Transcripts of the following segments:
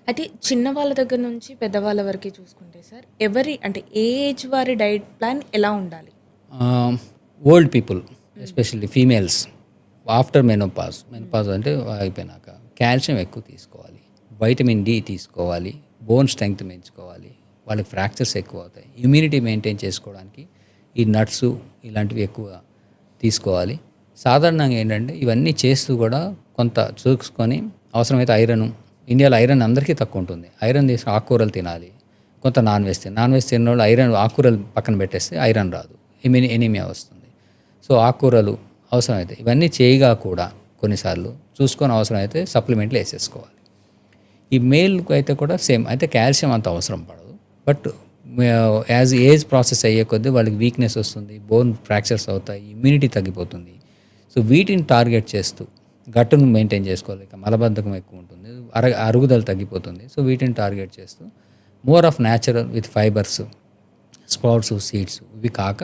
అయితే చిన్న వాళ్ళ దగ్గర నుంచి పెద్దవాళ్ళ వరకే చూసుకుంటే సార్, ఎవరి అంటే ఏ ఏజ్ వారి డైట్ ప్లాన్ ఎలా ఉండాలి? Old people especially females after menopause అంటే అయిపోయినాక కాల్షియం ఎక్కువ తీసుకోవాలి, వైటమిన్ డి తీసుకోవాలి, బోన్ స్ట్రెంగ్త్ పెంచుకోవాలి, వాళ్ళకి ఫ్రాక్చర్స్ ఎక్కువ అవుతాయి. ఇమ్యూనిటీ మెయింటైన్ చేసుకోవడానికి ఈ నట్స్ ఇలాంటివి ఎక్కువ తీసుకోవాలి. సాధారణంగా ఏంటంటే ఇవన్నీ చేస్తూ కూడా కొంత చూసుకొని అవసరమైతే ఇండియాలో ఐరన్ అందరికీ తక్కువ ఉంటుంది. ఐరన్ తీసి ఆకుకూరలు తినాలి, కొంత నాన్ వెజ్ తిన్న వాళ్ళు ఐరన్ ఆకుకూరలు పక్కన పెట్టేస్తే ఐరన్ రాదు, ఎనీమియా వస్తుంది. సో ఆకుకూరలు అవసరమైతే ఇవన్నీ చేయగా కూడా కొన్నిసార్లు చూసుకొని అవసరమైతే సప్లిమెంట్లు వేసేసుకోవాలి. ఈ మేల్కి అయితే కూడా సేమ్ అయితే కాల్షియం అంత అవసరం పడదు. బట్ యాజ్ ఏజ్ ప్రాసెస్ అయ్యే కొద్దీ వాళ్ళకి వీక్నెస్ వస్తుంది, బోన్ ఫ్రాక్చర్స్ అవుతాయి, ఇమ్యూనిటీ తగ్గిపోతుంది. సో వీటిని టార్గెట్ చేస్తూ గట్టును మెయింటైన్ చేసుకోవాలి. మలబద్ధకం ఎక్కువ ఉంటుంది, అరుగుదల తగ్గిపోతుంది. సో వీటిని టార్గెట్ చేస్తూ more of natural with fibres, sprouts, seeds ఇవి కాక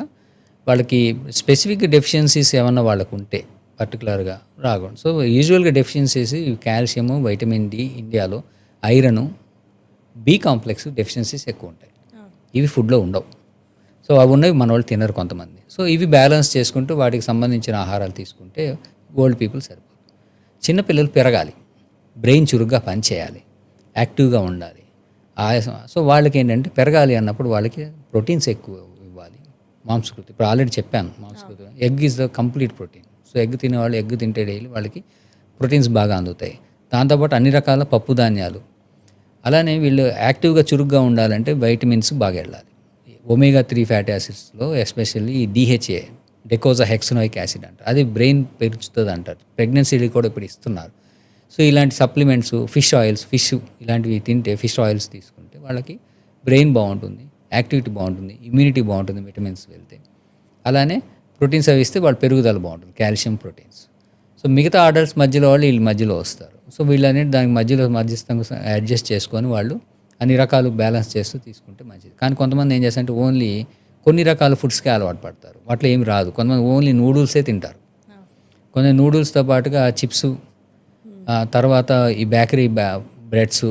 వాళ్ళకి స్పెసిఫిక్ డెఫిషియన్సీస్ ఏమన్నా వాళ్ళకు ఉంటే పర్టికులర్గా రాకూడదు. సో యూజువల్గా డెఫిషియన్సీస్ కాల్షియము, వైటమిన్ డి, ఇండియాలో ఐరను, బి కాంప్లెక్స్ డెఫిషియన్సీస్ ఎక్కువ ఉంటాయి. ఇవి ఫుడ్లో ఉండవు. సో అవి ఉన్నవి మన వాళ్ళు తినరు కొంతమంది. సో ఇవి బ్యాలెన్స్ చేసుకుంటూ వాటికి సంబంధించిన ఆహారాలు తీసుకుంటే ఓల్డ్ పీపుల్ సరిపోతుంది. చిన్నపిల్లలు పెరగాలి, బ్రెయిన్ చురుగ్గా పనిచేయాలి, యాక్టివ్గా ఉండాలి, ఆయాసం. సో వాళ్ళకి ఏంటంటే పెరగాలి అన్నప్పుడు వాళ్ళకి ప్రోటీన్స్ ఎక్కువ ఇవ్వాలి. మాంసకృతి ఇప్పుడు ఆల్రెడీ చెప్పాను, మాంసకృతి egg is the complete protein. So egg తినేవాళ్ళు ఎగ్ తింటే డైలీ వాళ్ళకి ప్రోటీన్స్ బాగా అందుతాయి. దాంతోపాటు అన్ని రకాల పప్పు ధాన్యాలు. అలానే వీళ్ళు యాక్టివ్గా చురుగ్గా ఉండాలంటే వైటమిన్స్ బాగా వెళ్ళాలి. ఒమేగా 3 ఫ్యాటీ యాసిడ్స్లో especially DHA, docosahexaenoic acid అంటారు, అది బ్రెయిన్ పెంచుతుంది అంటారు. ప్రెగ్నెన్సీలు కూడా ఇప్పుడు ఇస్తున్నారు. సో ఇలాంటి సప్లిమెంట్స్, ఫిష్ ఇలాంటివి తింటే, ఫిష్ ఆయిల్స్ తీసుకుంటే వాళ్ళకి బ్రెయిన్ బాగుంటుంది, యాక్టివిటీ బాగుంటుంది, ఇమ్యూనిటీ బాగుంటుంది విటమిన్స్ వెళ్తే. అలానే ప్రోటీన్స్ అవి ఇస్తే వాళ్ళ పెరుగుదల బాగుంటుంది, కాల్షియం, ప్రోటీన్స్. సో మిగతా ఆర్డర్స్ మధ్యలో వాళ్ళు వీళ్ళు మధ్యలో వస్తారు. సో వీళ్ళనేది దానికి మధ్యలో మధ్యస్థంగా అడ్జస్ట్ చేసుకొని వాళ్ళు అన్ని రకాలు బ్యాలెన్స్ చేస్తూ తీసుకుంటే మంచిది. కానీ కొంతమంది ఏం చేస్తారంటే ఓన్లీ కొన్ని రకాల ఫుడ్స్కే అలవాటు పడతారు, వాటిలో ఏమి రాదు. కొంతమంది ఓన్లీ నూడిల్సే తింటారు, కొన్ని నూడిల్స్తో పాటుగా చిప్స్, తర్వాత ఈ బేకరీ బ్రెడ్స్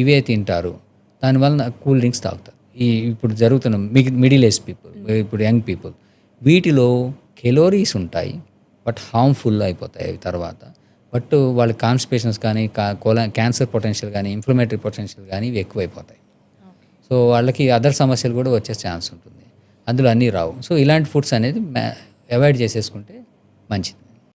ఇవే తింటారు. దానివల్ల కూల్ డ్రింక్స్ తాగుతారు. ఇప్పుడు జరుగుతున్న మిడిల్ ఏజ్ పీపుల్, ఇప్పుడు యంగ్ పీపుల్, వీటిలో కెలోరీస్ ఉంటాయి బట్ హార్మ్ఫుల్ అయిపోతాయి అవి తర్వాత. బట్ వాళ్ళ కాన్స్టిపేషన్స్ కానీ, క్యాన్సర్ పొటెన్షియల్ కానీ, ఇన్ఫ్లమేటరీ పొటెన్షియల్ కానీ ఇవి ఎక్కువైపోతాయి. సో వాళ్ళకి అదర్ సమస్యలు కూడా వచ్చే ఛాన్స్ ఉంటుంది, అందులో అన్నీ రావు. సో ఇలాంటి ఫుడ్స్ అనేది అవాయిడ్ చేసేసుకుంటే మంచిది.